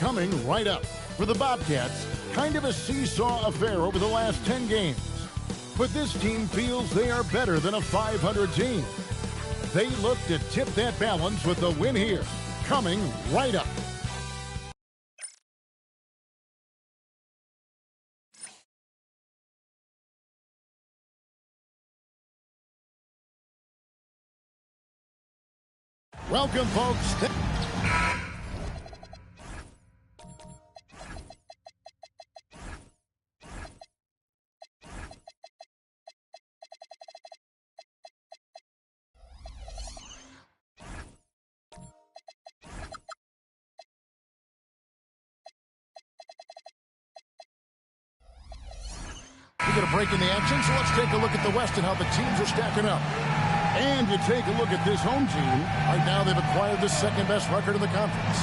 Coming right up. For the Bobcats, kind of a seesaw affair over the last 10 games. But this team feels they are better than a 500 team. They look to tip that balance with the win here. Coming right up. Welcome, folks. We get a break in the action, so let's take a look at the West and how the teams are stacking up. And you take a look at this home team. Right now, they've acquired the second-best record in the conference.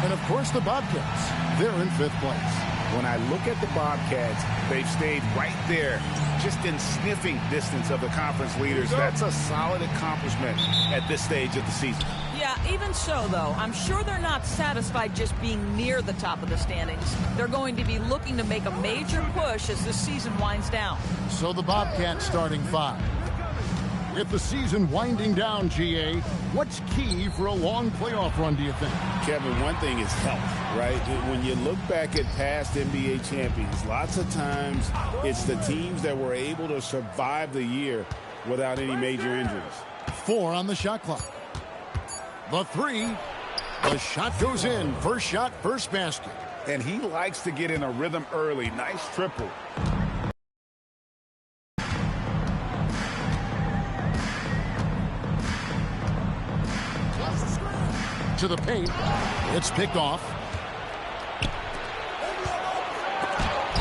And, of course, the Bobcats. They're in 5th place. When I look at the Bobcats, they've stayed right there, just in sniffing distance of the conference leaders. That's a solid accomplishment at this stage of the season. Yeah, even so, though, I'm sure they're not satisfied just being near the top of the standings. They're going to be looking to make a major push as this season winds down. So the Bobcats starting 5. With the season winding down, GA, what's key for a long playoff run, do you think? Kevin, one thing is health, right? When you look back at past NBA champions, lots of times it's the teams that were able to survive the year without any major injuries. 4 on the shot clock. The 3. The shot goes in. First shot, first basket. And he likes to get in a rhythm early. Nice triple. To the paint. It's picked off.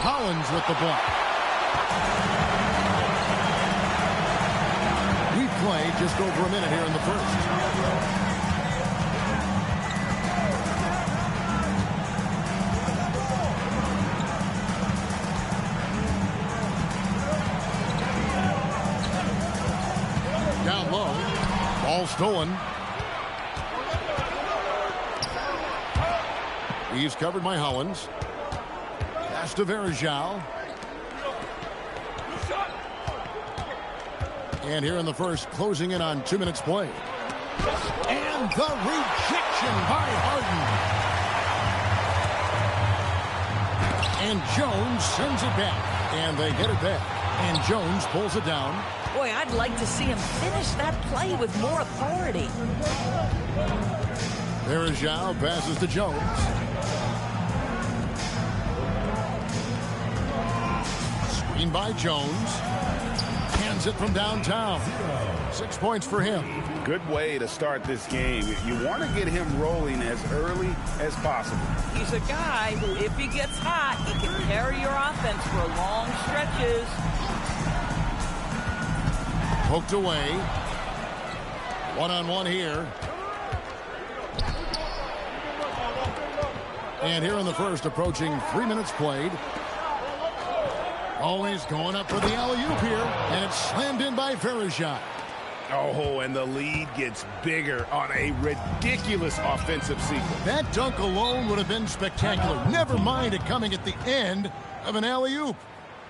Collins with the block. We play just over a minute here in the first. Down low. Ball stolen. He's covered by Hollins. Pass to Verjao. And here in the first, closing in on 2 minutes play. And the rejection by Harden. And Jones sends it back. And they get it back. And Jones pulls it down. Boy, I'd like to see him finish that play with more authority. Verjao passes to Jones. Screen by Jones. Hands it from downtown. 6 points for him. Good way to start this game. You want to get him rolling as early as possible. He's a guy who, if he gets hot, he can carry your offense for long stretches. Poked away. One-on-one here. And here in the first, approaching 3 minutes played. Always going up for the alley-oop here. And it's slammed in by Verjao. Oh, and the lead gets bigger on a ridiculous offensive sequence. That dunk alone would have been spectacular. Never mind it coming at the end of an alley-oop.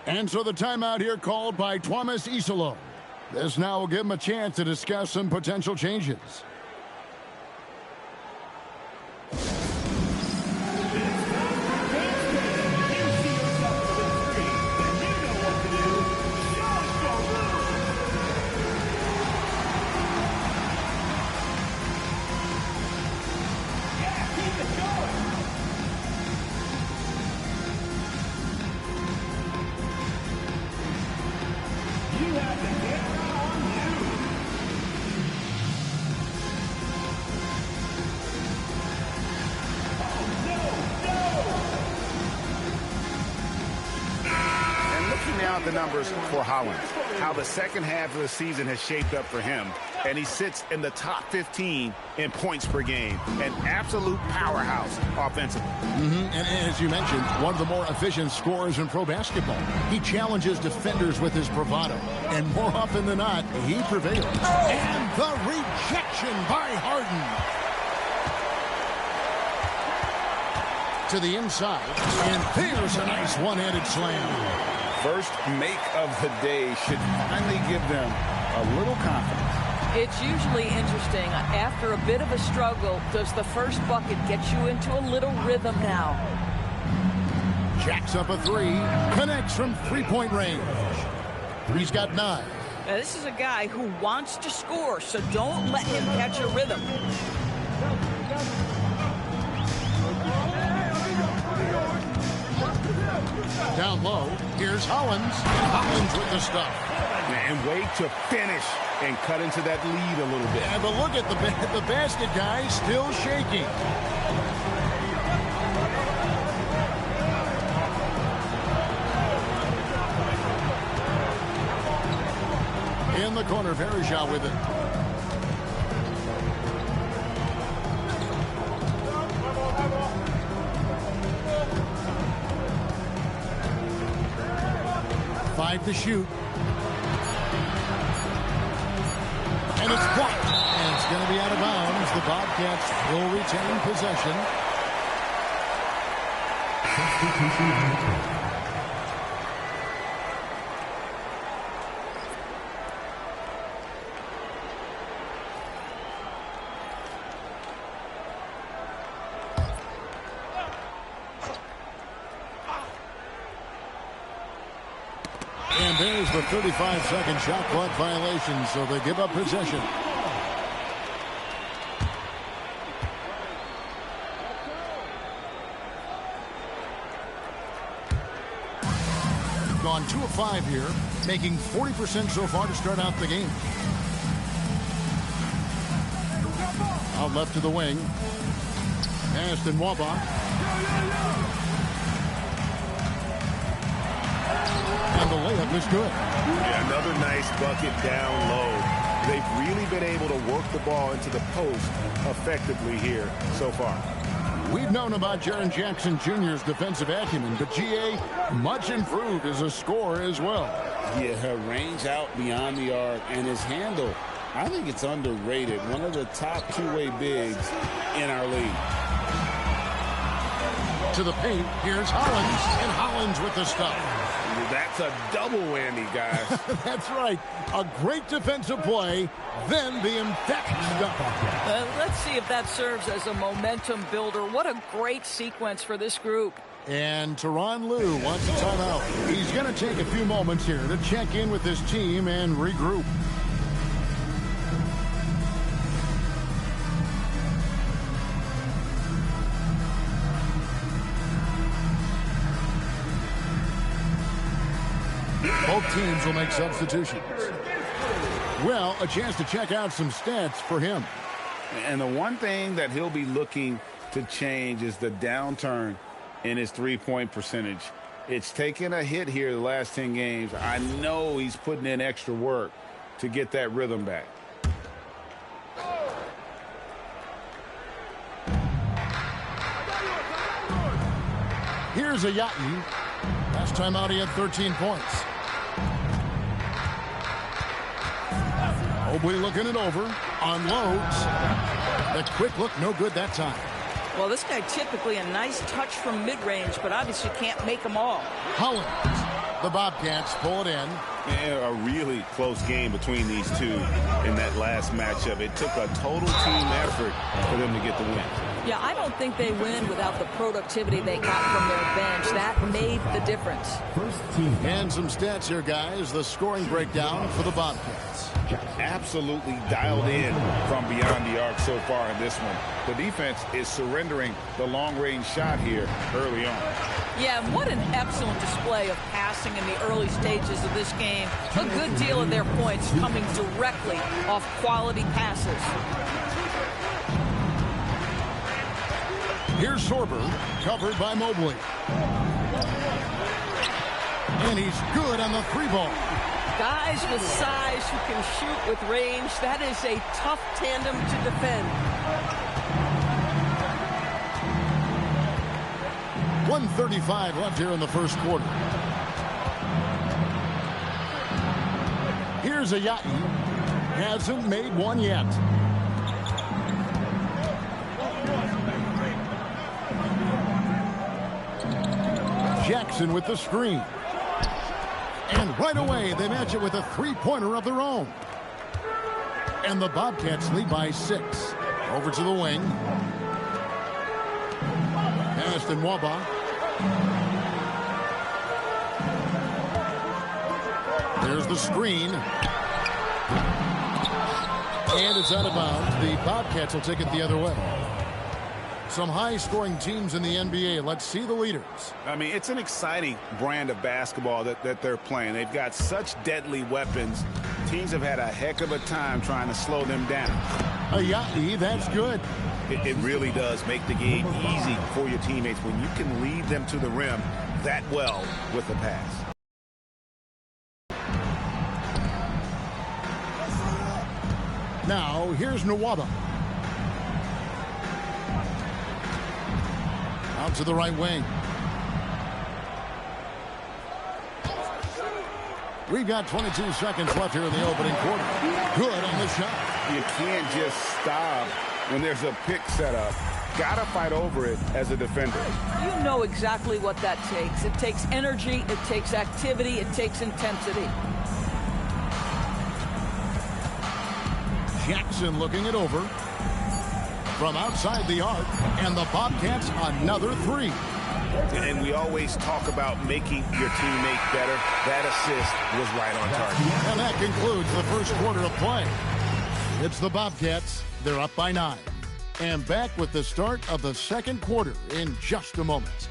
And so the timeout here called by Thomas Isolo. This now will give him a chance to discuss some potential changes. The numbers for Hollins, how the second half of the season has shaped up for him, and he sits in the top 15 in points per game. An absolute powerhouse offensively. And as you mentioned, one of the more efficient scorers in pro basketball. He challenges defenders with his bravado, and more often than not, he prevails. And the rejection by Harden. To the inside, and there's a nice one-handed slam. First make of the day should finally give them a little confidence. It's usually interesting. After a bit of a struggle, does the first bucket get you into a little rhythm now? Jacks up a three, connects from three-point range. He's got 9. Now, this is a guy who wants to score, so don't let him catch a rhythm. Down low, here's Hollins. And Hollins with the stuff. And wait to finish and cut into that lead a little bit. Yeah, but look at the basket guy still shaking. In the corner, Verishaw with it. Five to shoot. And it's blocked. And it's going to be out of bounds. The Bobcats will retain possession. And there's the 35-second shot clock violation, so they give up possession. Gone 2 of 5 here, making 40% so far to start out the game. Out left to the wing. Aston Wabach. And the layup is good. Yeah, another nice bucket down low. They've really been able to work the ball into the post effectively here so far. We've known about Jaren Jackson Jr.'s defensive acumen, but G.A. much improved as a scorer as well. Yeah, her range out beyond the arc and his handle, I think it's underrated. One of the top two-way bigs in our league. To the paint, here's Hollins, and Hollins with the stuff. That's a double whammy, guys. That's right. A great defensive play, then the emphatic stuff. Let's see if that serves as a momentum builder. What a great sequence for this group. And Tyronn Lue wants a timeout. He's going to take a few moments here to check in with his team and regroup. Both teams will make substitutions. Well, a chance to check out some stats for him. And the one thing that he'll be looking to change is the downturn in his three-point percentage. It's taken a hit here the last 10 games. I know he's putting in extra work to get that rhythm back. Here's a Yachty. Last time out he had 13 points. Mobley looking it over. Unloads. The quick look, no good that time. Well, this guy typically a nice touch from mid-range, but obviously can't make them all. Hollins. The Bobcats pull it in. Yeah, a really close game between these two in that last matchup. It took a total team effort for them to get the win. Yeah, I don't think they win without the productivity they got from their bench. That made the difference. And some stats here, guys. The scoring breakdown for the Bobcats. Absolutely dialed in from beyond the arc so far in this one. The defense is surrendering the long-range shot here early on. Yeah, and what an excellent display of passing in the early stages of this game. A good deal of their points coming directly off quality passes. Here's Sorber, covered by Mobley. And he's good on the three ball. Guys with size who can shoot with range, that is a tough tandem to defend. 1:35 left here in the first quarter. Here's a Yachty. Hasn't made one yet. Jackson with the screen. And right away, they match it with a three-pointer of their own. And the Bobcats lead by 6. Over to the wing. Aston Waba. There's the screen. And it's out of bounds. The Bobcats will take it the other way. Some high-scoring teams in the NBA. Let's see the leaders. I mean, it's an exciting brand of basketball that they're playing. They've got such deadly weapons. Teams have had a heck of a time trying to slow them down. NikeEYB, that's good. It really does make the game easy for your teammates when you can lead them to the rim that well with the pass. Now, here's Nwaba. Out to the right wing. We've got 22 seconds left here in the opening quarter. Good on the shot. You can't just stop when there's a pick set up. Gotta fight over it as a defender. You know exactly what that takes. It takes energy, it takes activity, it takes intensity. Jackson looking it over from outside the arc, and the Bobcats another 3. And we always talk about making your teammate better. That assist was right on target. And that concludes the first quarter of play. It's the Bobcats. They're up by 9. And back with the start of the second quarter in just a moment.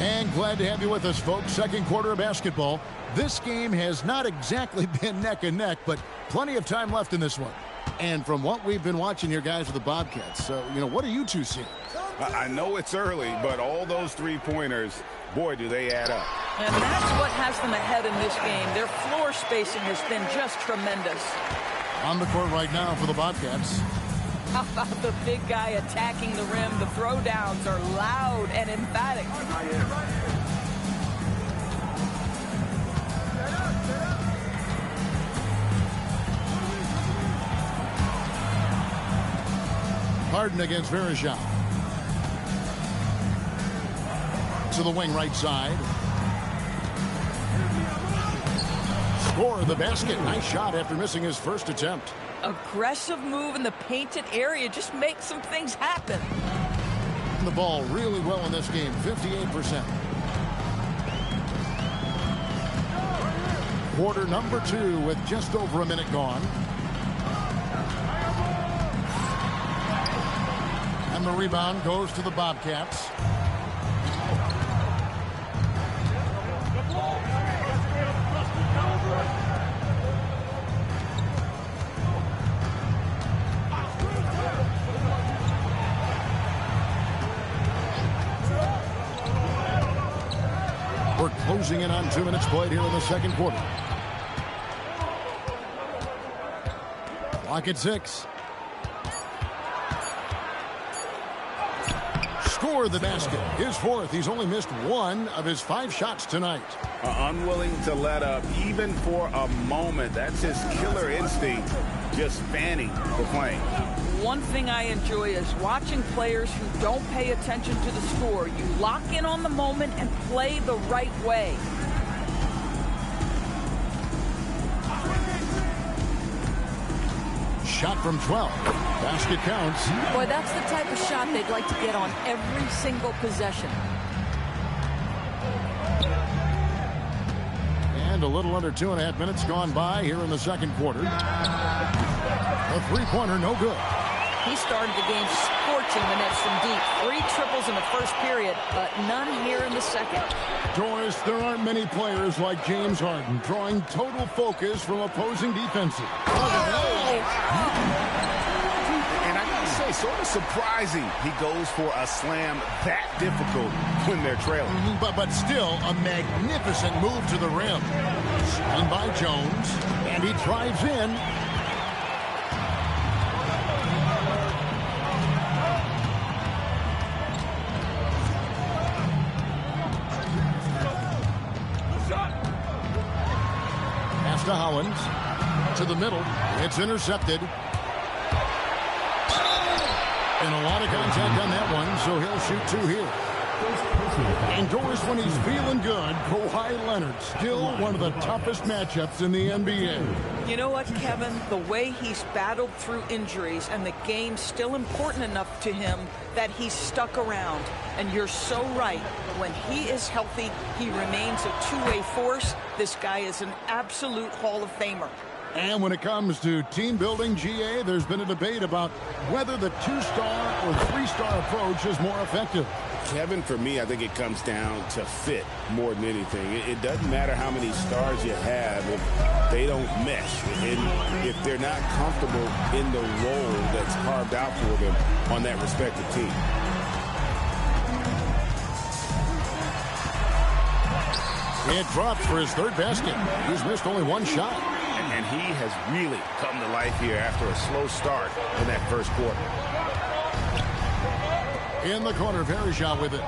And glad to have you with us, folks. Second quarter of basketball. This game has not exactly been neck and neck, but plenty of time left in this one. And from what we've been watching here, guys, with the Bobcats, what are you two seeing? I know it's early, but all those three-pointers, boy, do they add up. And that's what has them ahead in this game. Their floor spacing has been just tremendous. On the court right now for the Bobcats. How about the big guy attacking the rim? The throwdowns are loud and emphatic. Harden against Verejao. To the wing right side. Score the basket. Nice shot after missing his first attempt. Aggressive move in the painted area. Just make some things happen. The ball really well in this game. 58%. Quarter number 2 with just over a minute gone. And the rebound goes to the Bobcats. We're closing in on 2 minutes played here in the second quarter. Clock at 6. Score the basket. His fourth. He's only missed 1 of his 5 shots tonight. Unwilling to let up even for a moment. That's his killer instinct, just fanning the flame. One thing I enjoy is watching players who don't pay attention to the score. You lock in on the moment and play the right way. Shot from 12. Basket counts. Boy, that's the type of shot they'd like to get on every single possession. And a little under 2.5 minutes gone by here in the second quarter. A three-pointer, no good. He started the game scorching the nets from deep. 3 triples in the first period, but none here in the second. Doris, there aren't many players like James Harden, drawing total focus from opposing defenses. And I gotta say, sort of surprising he goes for a slam that difficult when they're trailing. But still, a magnificent move to the rim. Screen by Jones, and he drives in. Pass to Hollins. To the middle. It's intercepted. And a lot of contact on that one, so he'll shoot 2 here. And Doris, when he's feeling good, Kawhi Leonard, still one of the toughest matchups in the NBA. You know what, Kevin? The way he's battled through injuries and the game's still important enough to him that he's stuck around. And you're so right. When he is healthy, he remains a two-way force. This guy is an absolute Hall of Famer. And when it comes to team building, GA, there's been a debate about whether the 2-star or 3-star approach is more effective. Kevin, for me, I think it comes down to fit more than anything. It doesn't matter how many stars you have if they don't mesh. And if they're not comfortable in the role that's carved out for them on that respective team. It drops for his 3rd basket. He's missed only 1 shot. And he has really come to life here after a slow start in that first quarter. In the corner, Varejao with it.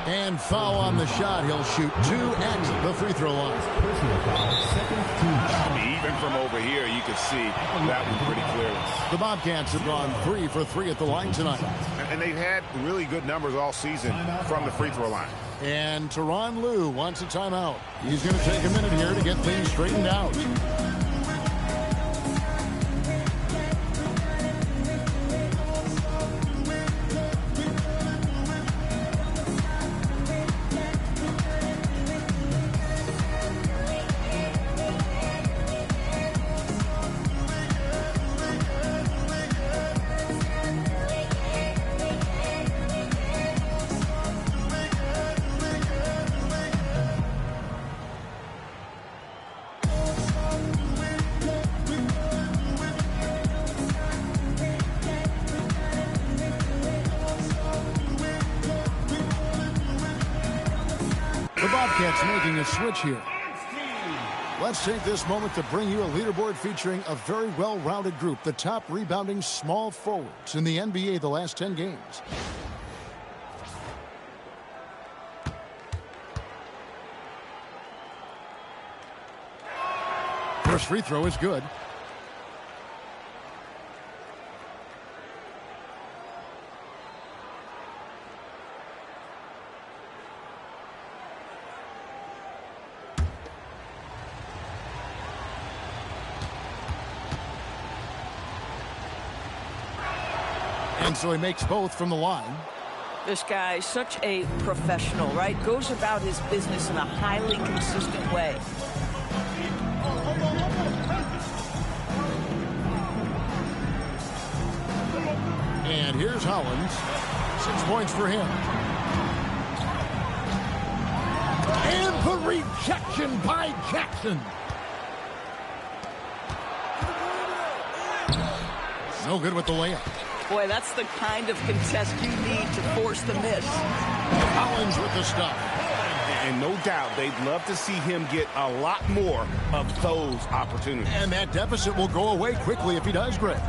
And foul on the shot. He'll shoot 2 at the free throw line. Even from over here, you can see that one pretty clearly. The Bobcats have gone 3 for 3 at the line tonight. And they've had really good numbers all season from the free throw line. And Tyronn Lue wants a timeout. He's going to take a minute here to get things straightened out. Bobcats making a switch here. Let's take this moment to bring you a leaderboard featuring a very well-rounded group, the top rebounding small forwards in the NBA the last 10 games. First free throw is good. And so he makes both from the line. This guy's such a professional, right? Goes about his business in a highly consistent way. And here's Hollins. 6 points for him. And the rejection by Jackson. No good with the layup. Boy, that's the kind of contest you need to force the miss. Hollins with the stop. And no doubt they'd love to see him get a lot more of those opportunities. And that deficit will go away quickly if he does, Greg.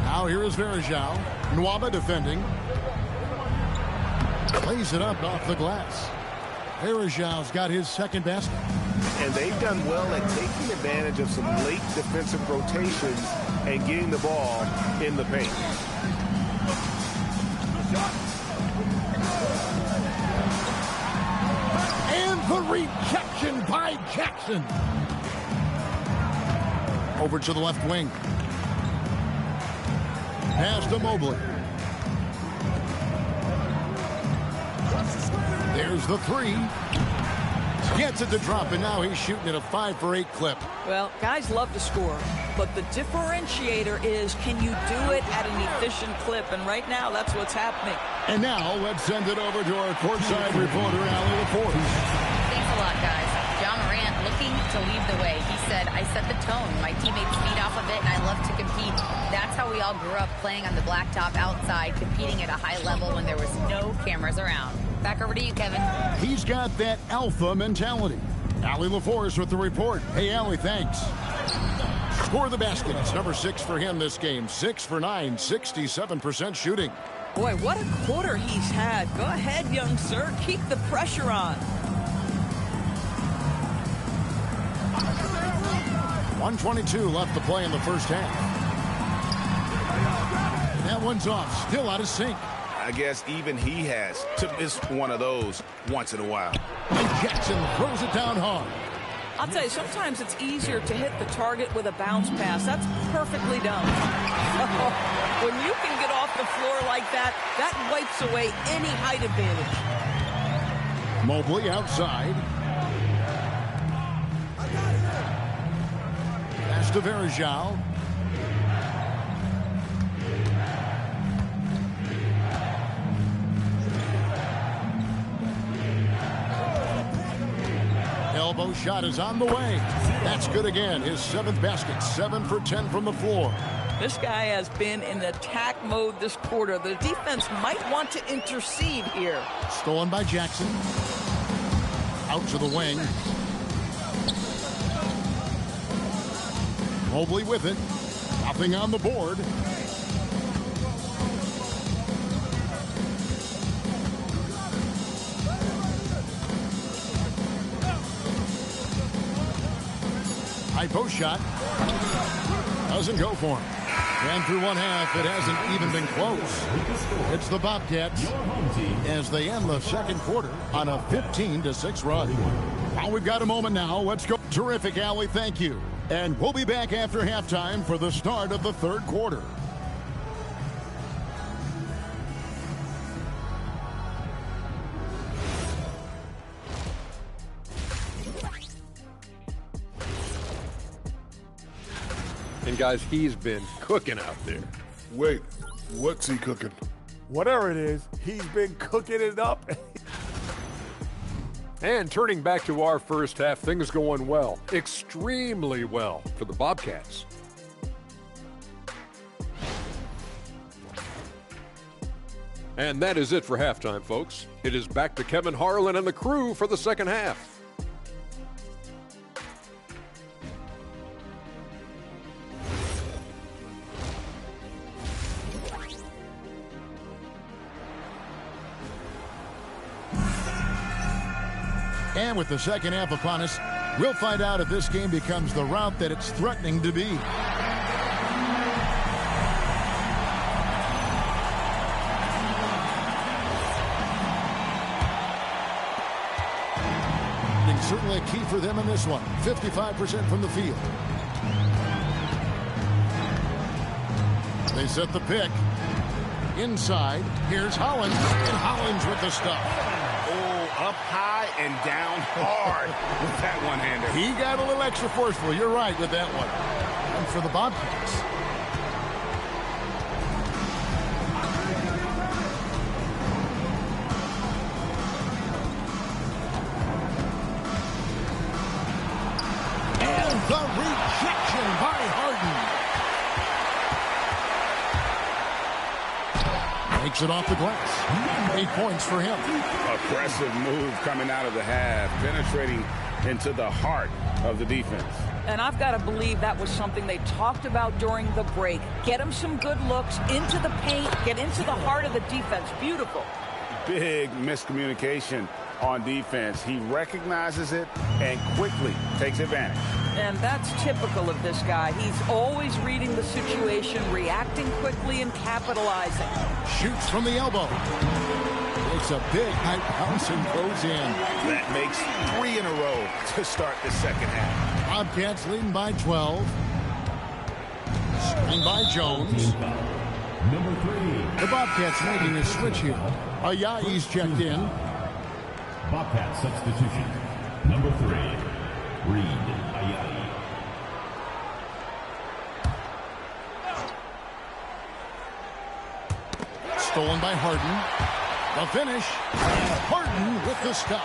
Now here is Varejao. Nwaba defending. Plays it up off the glass. Varejao's got his 2nd basket. And they've done well at taking advantage of some late defensive rotations and getting the ball in the paint. And the rejection by Jackson. Over to the left wing. Pass to Mobley. There's the three. Gets it to drop, and now he's shooting at a 5 for 8 clip. Well, guys love to score, but the differentiator is, can you do it at an efficient clip? And right now, that's what's happening. And now, let's send it over to our courtside reporter, Allie LaForce. Thanks a lot, guys. John Morant looking to lead the way. He said, I set the tone. My teammates feed off of it, and I love to compete. That's how we all grew up, playing on the blacktop outside, competing at a high level when there was no cameras around. Back over to you, Kevin. He's got that alpha mentality. Allie LaForce with the report. Hey, Allie, thanks. Score the basket. It's number 6 for him this game. 6 for 9, 67% shooting. Boy, what a quarter he's had. Go ahead, young sir. Keep the pressure on. 1:22 left to play in the first half. That one's off. Still out of sync. I guess even he has to miss one of those once in a while. And Jackson throws it down hard. I'll tell you, sometimes it's easier to hit the target with a bounce pass. That's perfectly done. When you can get off the floor like that, that wipes away any height advantage. Mobley outside. Pass to Varejao. Elbow shot is on the way. That's good again. His 7th basket. 7 for 10 from the floor. This guy has been in attack mode this quarter. The defense might want to intercede here. Stolen by Jackson. Out to the wing. Mobley with it. Nothing on the board. High post shot. Doesn't go for him. And through one half, it hasn't even been close. It's the Bobcats as they end the second quarter on a 15-6 run. Well, we've got a moment now. Let's go. Terrific, Allie. Thank you. And we'll be back after halftime for the start of the third quarter. And guys, he's been cooking out there. Wait, what's he cooking? Whatever it is, he's been cooking it up. And turning back to our first half, things going well, extremely well for the Bobcats. And that is it for halftime, folks. It is back to Kevin Harlan and the crew for the second half. And with the second half upon us, we'll find out if this game becomes the route that it's threatening to be. Certainly a key for them in this one. 55% from the field. They set the pick. Inside, here's Holland. And Holland's with the stuff. Oh, up high and down hard with that one-hander. He got a little extra forceful. You're right with that one. And for the Bobcats. The rejection by Harden. Makes it off the glass. 8 points for him. Aggressive move coming out of the half, penetrating into the heart of the defense. And I've got to believe that was something they talked about during the break. Get him some good looks into the paint, get into the heart of the defense. Beautiful. Big miscommunication on defense. He recognizes it and quickly takes advantage. And that's typical of this guy. He's always reading the situation, reacting quickly, and capitalizing. Shoots from the elbow. It's a big high bounce and goes in. That makes 3 in a row to start the second half. Bobcats leading by 12. Screen by Jones. Number 3. The Bobcats making a switch here. Ayayi's checked in. Bobcat substitution. Number 3. Reed Ayayi. Stolen by Harden. The finish. Harden with the stuff.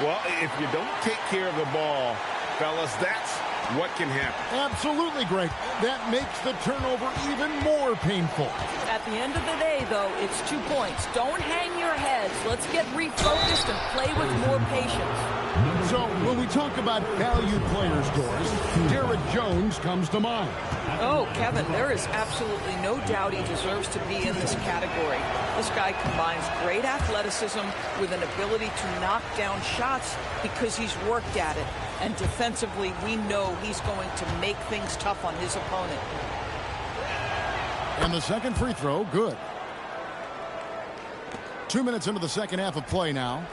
Well, if you don't take care of the ball, fellas, that's what can happen. Absolutely, Greg. That makes the turnover even more painful. At the end of the day, though, it's 2 points. Don't hang your heads. Let's get refocused and play with more patience. So, when we talk about valued players, Doris, Derek Jones comes to mind. Oh, Kevin, there is absolutely no doubt he deserves to be in this category. This guy combines great athleticism with an ability to knock down shots because he's worked at it. And defensively, we know he's going to make things tough on his opponent. And the second free throw, good. 2 minutes into the second half of play now.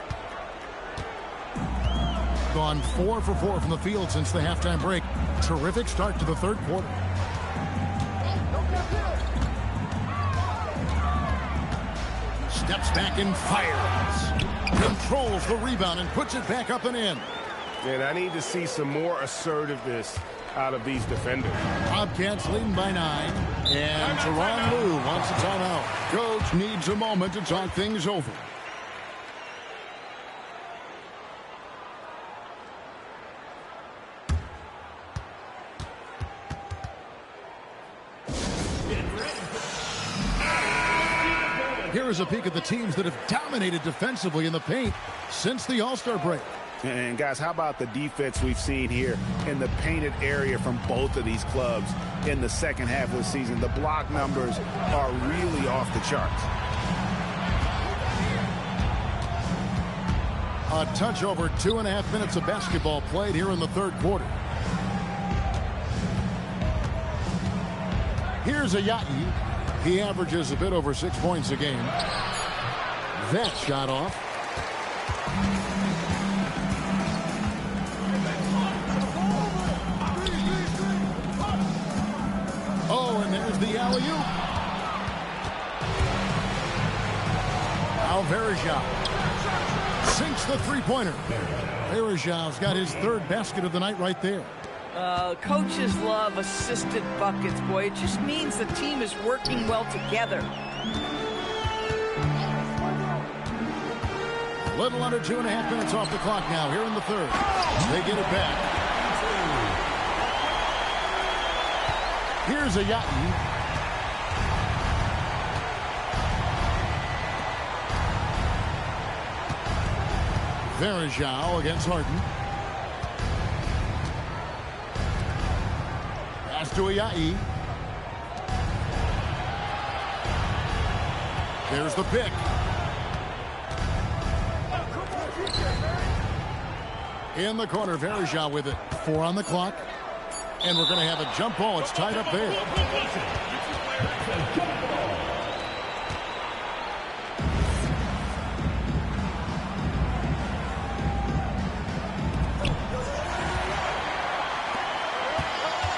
Gone 4 for 4 from the field since the halftime break. Terrific start to the third quarter. Steps back and fires. Controls the rebound and puts it back up and in. And I need to see some more assertiveness out of these defenders. Bobcats leading by 9. And Teron Lue wants a timeout. Coach needs a moment to talk things over. Here is a peek at the teams that have dominated defensively in the paint since the All-Star break. And guys, how about the defense we've seen here in the painted area from both of these clubs in the second half of the season? The block numbers are really off the charts. A touch over 2.5 minutes of basketball played here in the third quarter. Here's Ayayi. He averages a bit over 6 points a game. That shot off. Oh, and there's the alley-oop. Verjao sinks the three-pointer. Verjao's got his third basket of the night right there. Coaches love assisted buckets, boy. It just means the team is working well together. A little under 2.5 minutes off the clock now here in the third. They get it back. Here's Ayayi. Verjao against Harden. Pass to Ayayi. There's the pick. In the corner, Verjao with it. 4 on the clock. And we're going to have a jump ball. It's tied up there.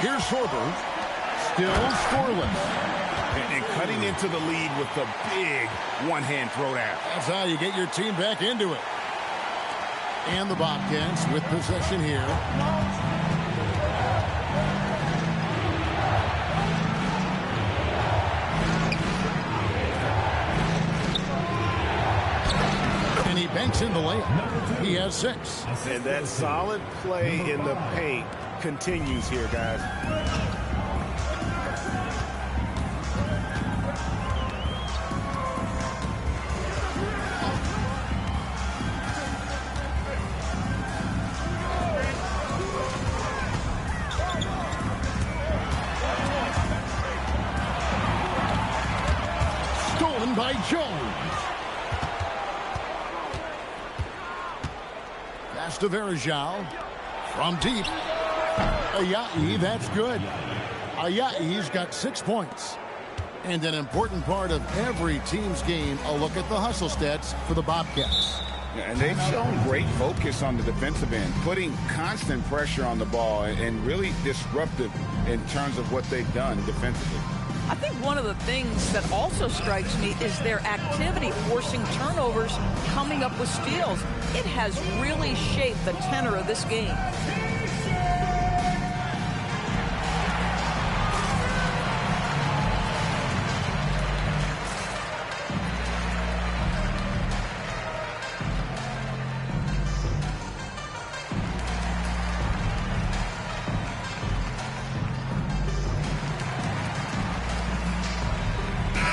Here's Sorber. Still scoreless. And cutting into the lead with the big one-hand throwdown. That's how you get your team back into it. And the Bobcats with possession here. And he banks in the layup. He has 6. And that solid play in the paint continues here, guys. Stolen by Jones. Pass to Verjao from deep. NikeEYB, that's good. NikeEYB's got 6 points. And an important part of every team's game, a look at the hustle stats for the Bobcats. Yeah, and they've shown great focus on the defensive end, putting constant pressure on the ball and really disruptive in terms of what they've done defensively. I think one of the things that also strikes me is their activity, forcing turnovers, coming up with steals. It has really shaped the tenor of this game.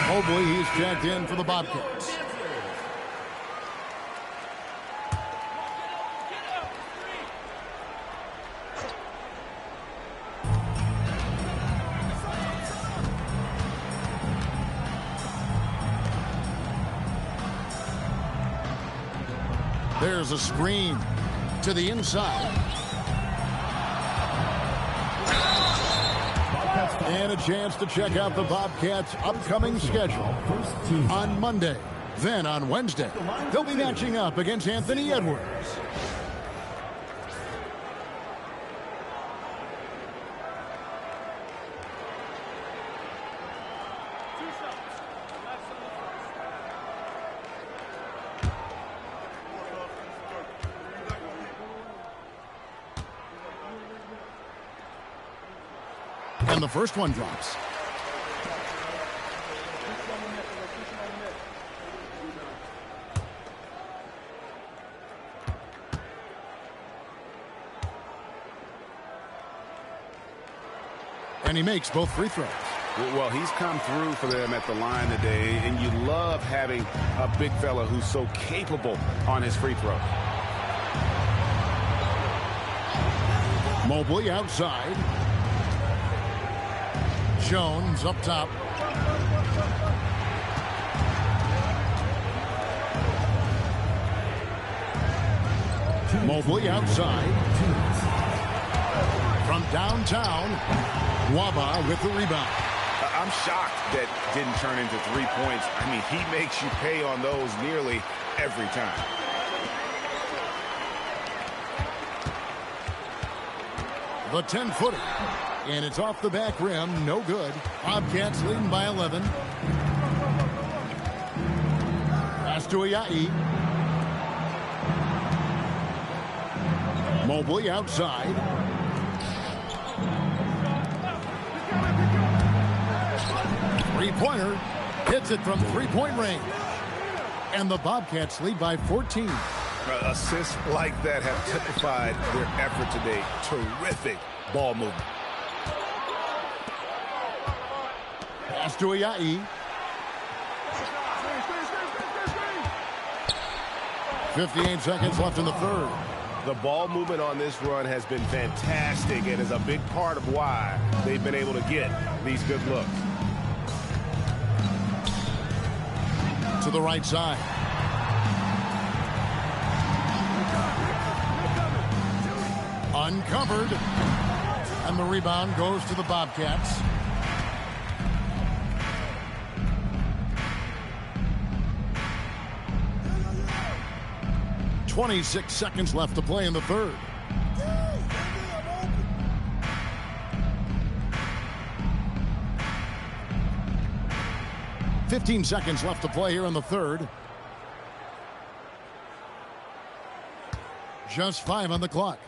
Mobley, he's checked in for the Bobcats. There's a screen to the inside. And a chance to check out the Bobcats' upcoming schedule on Monday. Then on Wednesday, they'll be matching up against Anthony Edwards. And the first one drops. And he makes both free throws. Well, he's come through for them at the line today, and you love having a big fella who's so capable on his free throw. Mobley outside. Jones up top. Mobley outside. From downtown, Waba with the rebound. I'm shocked that didn't turn into 3 points. I mean, he makes you pay on those nearly every time. The 10-footer. And it's off the back rim, no good. Bobcats leading by 11. Pass to NikeEYB. Mobley outside. Three-pointer. Hits it from three-point range. And the Bobcats lead by 14. Assists like that have typified their effort today. Terrific ball movement. Pass to NikeEYB. 58 seconds left in the third. The ball movement on this run has been fantastic and is a big part of why they've been able to get these good looks. To the right side. Uncovered. And the rebound goes to the Bobcats. .26 seconds left to play in the third. .15 seconds left to play here in the third. Just 5 on the clock.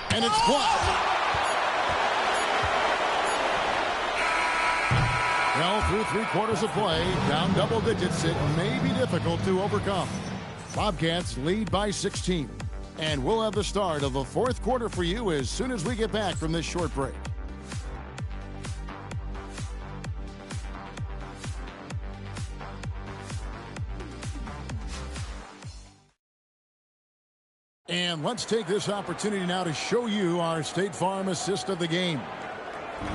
And it's blocked. Well, through 3 quarters of play, down double digits, it may be difficult to overcome. Bobcats lead by 16. And we'll have the start of the fourth quarter for you as soon as we get back from this short break. And let's take this opportunity now to show you our State Farm assist of the game.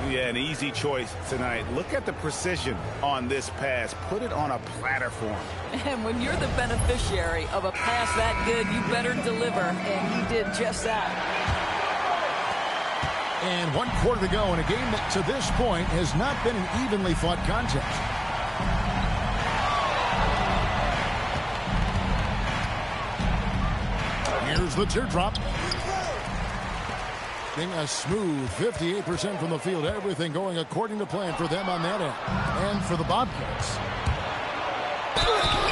Yeah, an easy choice tonight. Look at the precision on this pass. Put it on a platter for him. And when you're the beneficiary of a pass that good, you better deliver. And he did just that. And 1 quarter to go in a game that to this point has not been an evenly fought contest. Here's the teardrop. A smooth 58% from the field. Everything going according to plan for them on that end. And for the Bobcats.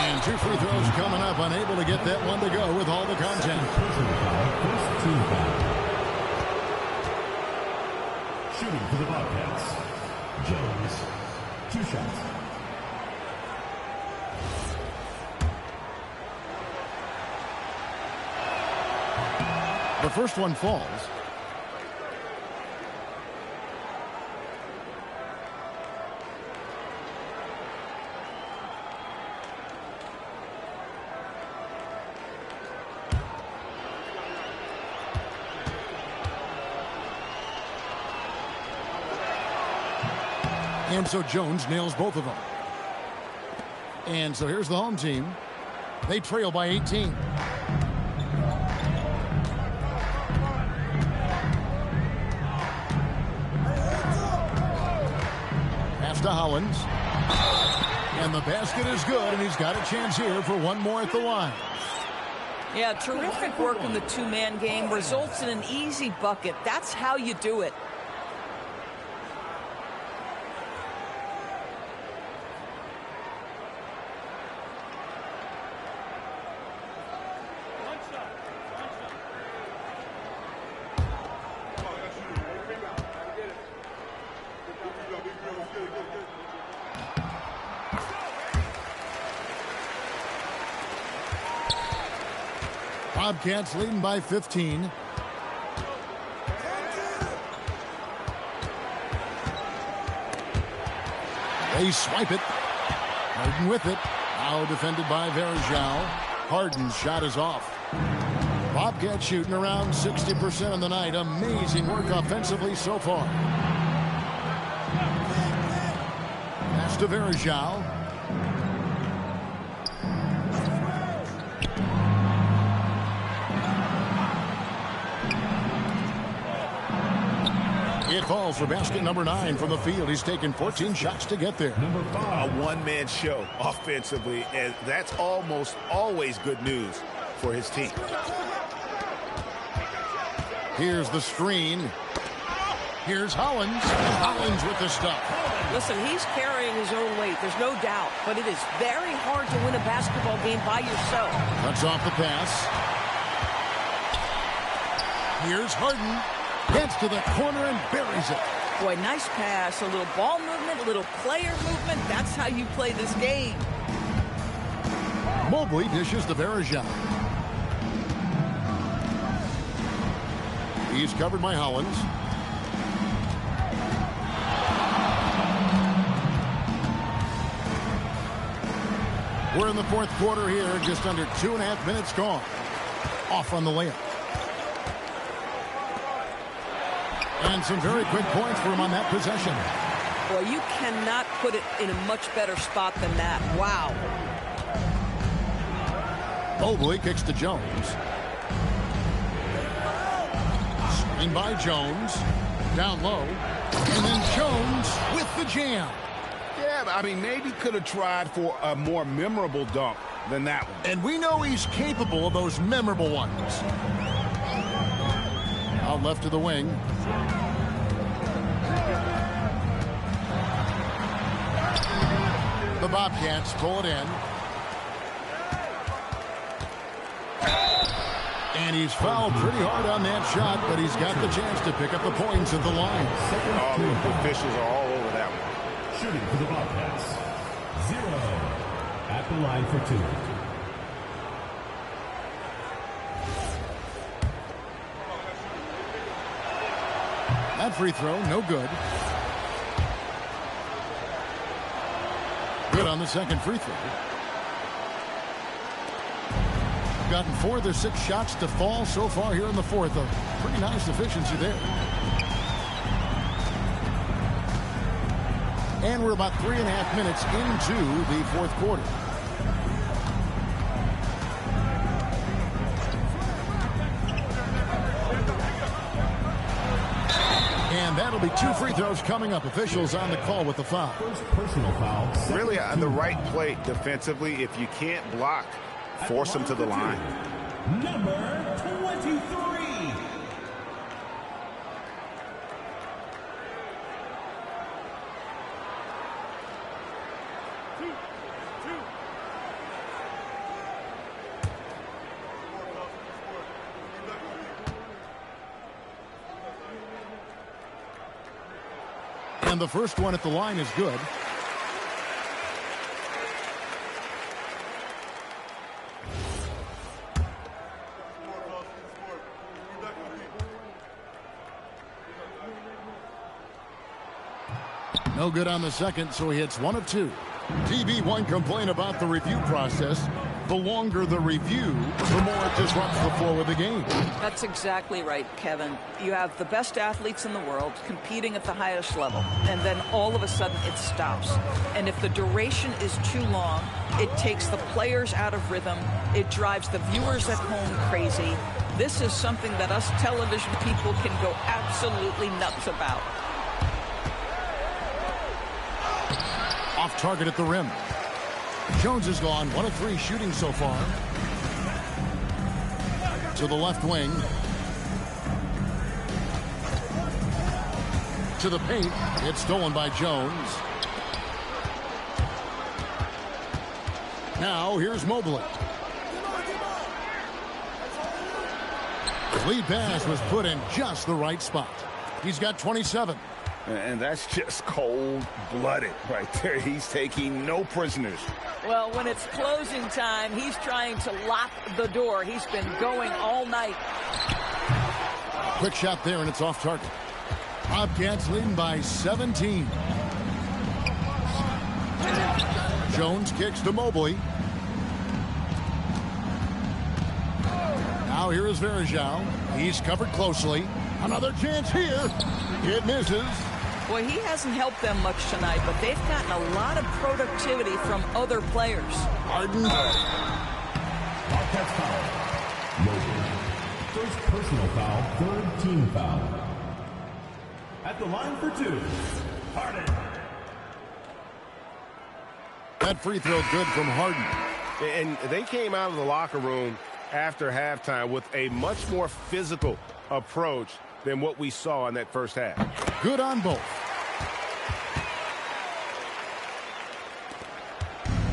And 2 free throws coming up. Unable to get that one to go with all the contact. Shooting for the Bobcats, Jones. 2 shots. The first one falls. And so Jones nails both of them. And so here's the home team. They trail by 18. Pass to Hollins. And the basket is good, and he's got a chance here for one more at the line. Yeah, terrific work in the two-man game. Results in an easy bucket. That's how you do it. Bobcats leading by 15. They swipe it. Harden with it. Now defended by Verjao. Harden's shot is off. Bobcats shooting around 60% on the night. Amazing work offensively so far. Pass to Verjao. It falls for basket number 9 from the field. He's taken 14 shots to get there. A one-man show offensively, and that's almost always good news for his team. Here's the screen. Here's Hollins. Hollins with the stuff. Listen, he's carrying his own weight. There's no doubt. But it is very hard to win a basketball game by yourself. Cuts off the pass. Here's Harden. Gets to the corner and buries it. Boy, nice pass. A little ball movement, a little player movement. That's how you play this game. Mobley dishes to Verjao. He's covered by Hollins. We're in the 4th quarter here. Just under 2.5 minutes gone. Off on the layup. And some very quick points for him on that possession. Boy, you cannot put it in a much better spot than that. Wow. Mobley kicks to Jones. Screen by Jones. Down low. And then Jones with the jam. Yeah, I mean, maybe could have tried for a more memorable dunk than that one. And we know he's capable of those memorable ones. Out left to the wing. The Bobcats pull it in. And he's fouled pretty hard on that shot, but he's got the chance to pick up the points at the line. Oh, the officials are all over that one. Shooting for the Bobcats, 0 at the line for 2. That free throw, no good. Good on the second free throw. Gotten 4 of their 6 shots to fall so far here in the 4th. A pretty nice efficiency there. And we're about 3.5 minutes into the 4th quarter. That'll be 2 free throws coming up. Officials on the call with the foul. First personal foul. Really on the right play defensively. If you can't block, force them to the line. Number 23. And the first one at the line is good. No good on the second, so he hits 1 of 2. TB1 complain about the review process. The longer the review, the more it disrupts the flow of the game. That's exactly right, Kevin. You have the best athletes in the world competing at the highest level, and then all of a sudden it stops. And if the duration is too long, it takes the players out of rhythm. It drives the viewers at home crazy. This is something that us television people can go absolutely nuts about. Off target at the rim. Jones is gone. 1 of 3 shooting so far. To the left wing. To the paint. It's stolen by Jones. Now here's Mobley. Lead pass was put in just the right spot. He's got 27. And that's just cold-blooded right there. He's taking no prisoners. Well, when it's closing time, he's trying to lock the door. He's been going all night. Quick shot there, and it's off target. Bobcats leading by 17. Jones kicks to Mobley. Now here is Verajao. He's covered closely. Another chance here. It misses. Well, he hasn't helped them much tonight, but they've gotten a lot of productivity from other players. Harden. Bobcats foul. Mobley. First personal foul, third team foul. At the line for 2, Harden. That free throw good from Harden. And they came out of the locker room after halftime with a much more physical approach than what we saw in that first half. Good on both.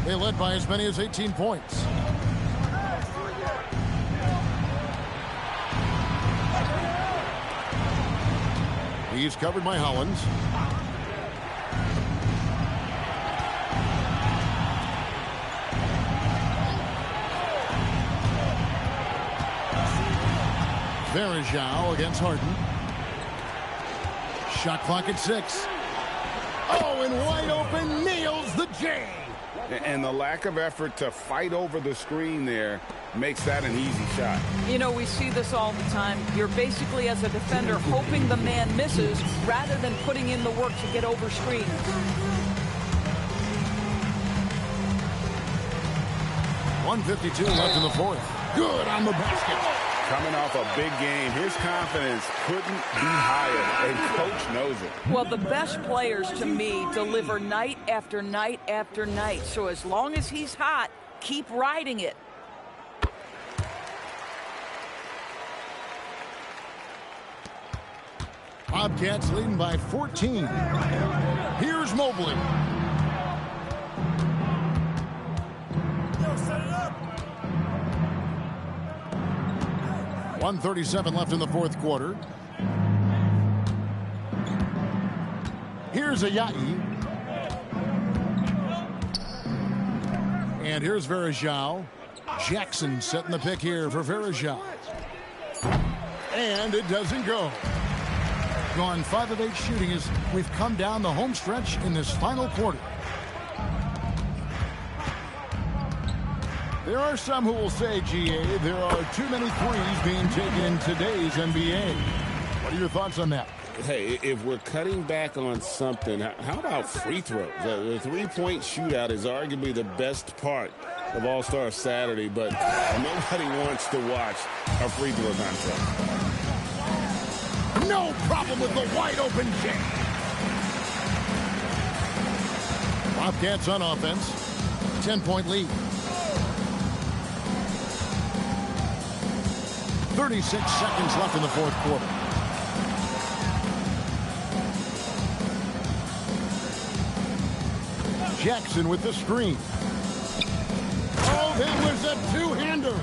They led by as many as 18 points. He's covered by Hollins. Verajao against Harden. Shot clock at 6. Oh, and wide open, nails the J. And the lack of effort to fight over the screen there makes that an easy shot. You know, we see this all the time. You're basically, as a defender, hoping the man misses rather than putting in the work to get over screens. .152 left in the fourth. Good on the basket. Coming off a big game, his confidence couldn't be higher, and Coach knows it. Well, the best players, to me, deliver night after night after night. So as long as he's hot, keep riding it. Bobcats leading by 14. Here's Mobley. Set it up. 1:37 left in the fourth quarter. Here's Ayayi. And here's Verajao. Jackson setting the pick here for Verajao. And it doesn't go. Gone 5 of 8 shooting as we've come down the home stretch in this final quarter. There are some who will say, GA, there are too many threes being taken in today's NBA. What are your thoughts on that? Hey, if we're cutting back on something, how about free throws? The three-point shootout is arguably the best part of All-Star Saturday, but nobody wants to watch a free throw contest. No problem with the wide open kick. Bobcats on offense. 10-point lead. 36 seconds left in the fourth quarter. Jackson with the screen. Oh, that was a two-hander.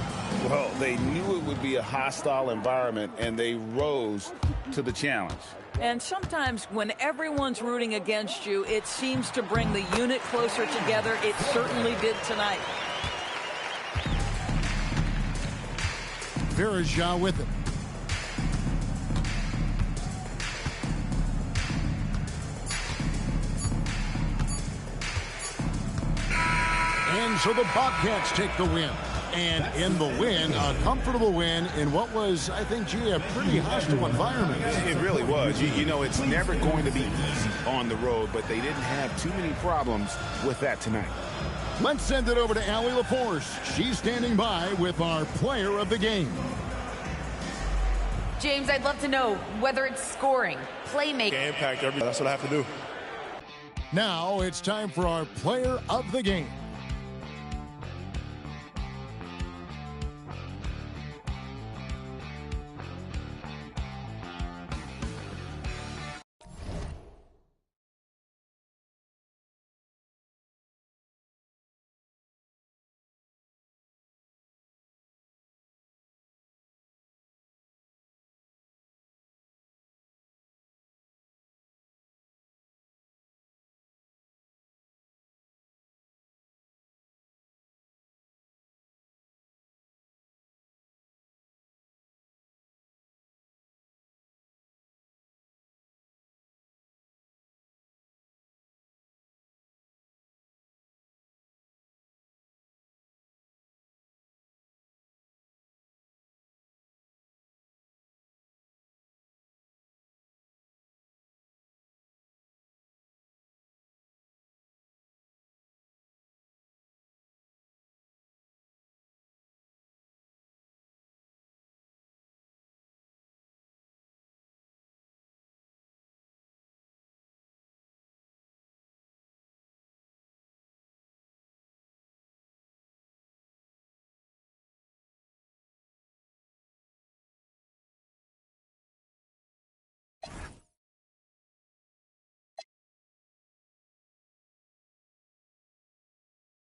Well, they knew it would be a hostile environment, and they rose to the challenge. And sometimes when everyone's rooting against you, it seems to bring the unit closer together. It certainly did tonight. Verajah with it. And so the Bobcats take the win. And in the win, a comfortable win in what was, I think, a pretty hostile environment. It really was. You know, it's never going to be easy on the road, but they didn't have too many problems with that tonight. Let's send it over to Allie LaForce. She's standing by with our player of the game. James, I'd love to know whether it's scoring, playmaking. Impact, that's what I have to do. Now it's time for our player of the game.